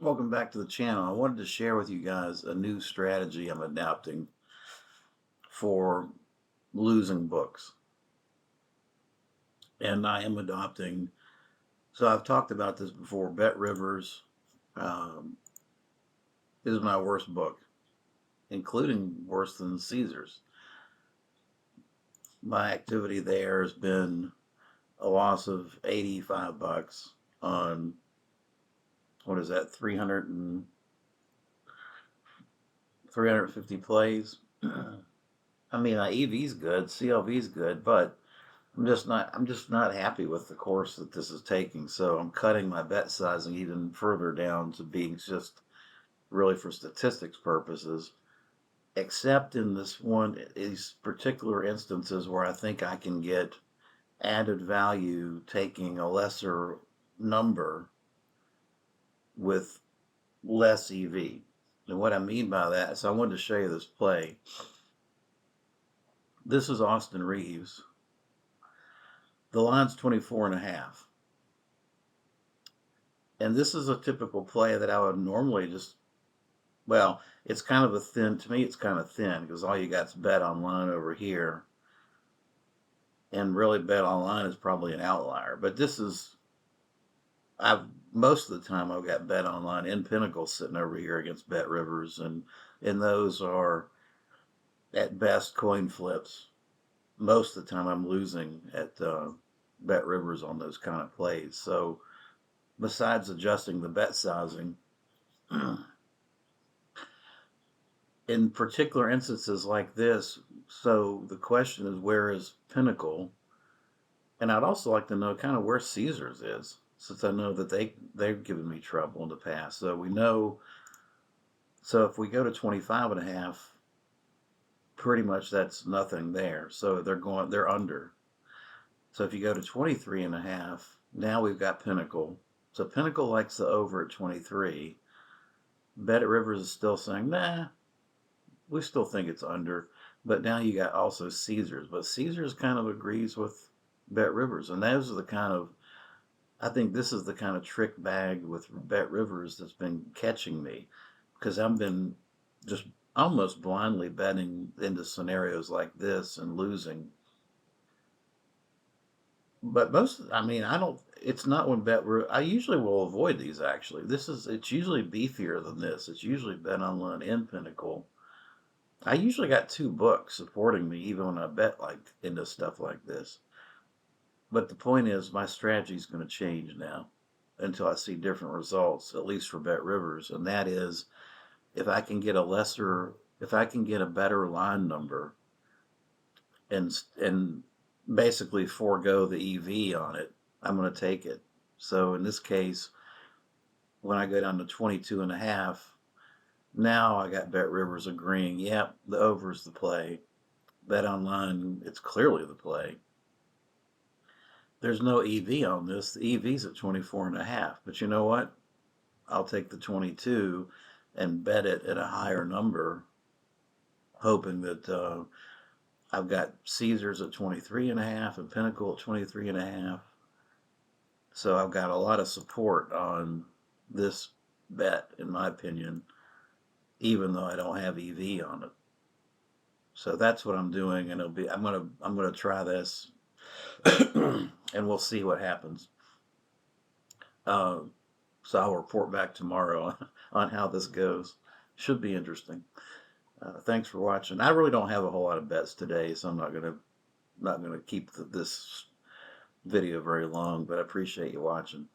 Welcome back to the channel. I wanted to share with you guys a new strategy I'm adopting for losing books. And I am adopting, so I've talked about this before. Bet Rivers um, is my worst book, including worse than Caesar's. My activity there has been a loss of 85 bucks on, what is that, 350 plays. I mean, EV's good, CLV's good, but I'm just not happy with the course that this is taking. So I'm cutting my bet sizing even further down to being just really for statistics purposes, except in these particular instances where I think I can get added value taking a lesser number with less EV. And what I mean by that, so I wanted to show you this play. This is Austin Reeves. The line's 24.5. And this is a typical play that I would normally just, well, it's kind of a thin, to me, it's kind of thin because all you got is bet online over here. And really, bet online is probably an outlier. But this is, most of the time, I've got bet online in Pinnacle sitting over here against Bet Rivers. And those are at best coin flips. Most of the time, I'm losing at Bet Rivers on those kind of plays. So, besides adjusting the bet sizing, in particular instances like this, so the question is, where is Pinnacle? And I'd also like to know kind of where Caesars is, since I know that they've given me trouble in the past. So we know, so if we go to 25.5, pretty much that's nothing there. So they're under. So if you go to 23.5, now we've got Pinnacle. So Pinnacle likes the over at 23. Bet at Rivers is still saying, nah, we still think it's under. But now you got also Caesars. But Caesars kind of agrees with Bet Rivers. And those are the kind of, I think this is the kind of trick bag with Bet Rivers that's been catching me. Because I've been just almost blindly betting into scenarios like this and losing. But I mean, I don't, it's not when I usually will avoid these actually. It's usually beefier than this. It's usually Bet Online in Pinnacle. I usually got two books supporting me even when I bet like into stuff like this. But the point is, my strategy is going to change now until I see different results, at least for Bet Rivers, and that is if I can get a better line number and basically forego the EV on it, I'm going to take it. So in this case, when I go down to 22.5, now I got Bet Rivers agreeing, yep, the over's the play. Bet Online, it's clearly the play. There's no EV on this. The EV's at 24.5. But you know what? I'll take the 22 and bet it at a higher number, hoping that I've got Caesars at 23.5 and Pinnacle at 23.5. So I've got a lot of support on this bet, in my opinion, even though I don't have EV on it. So that's what I'm doing, and I'm gonna try this, and we'll see what happens. Uh, so I'll report back tomorrow on how this goes. Should be interesting. Thanks for watching. I really don't have a whole lot of bets today, so I'm not gonna keep this video very long. But I appreciate you watching.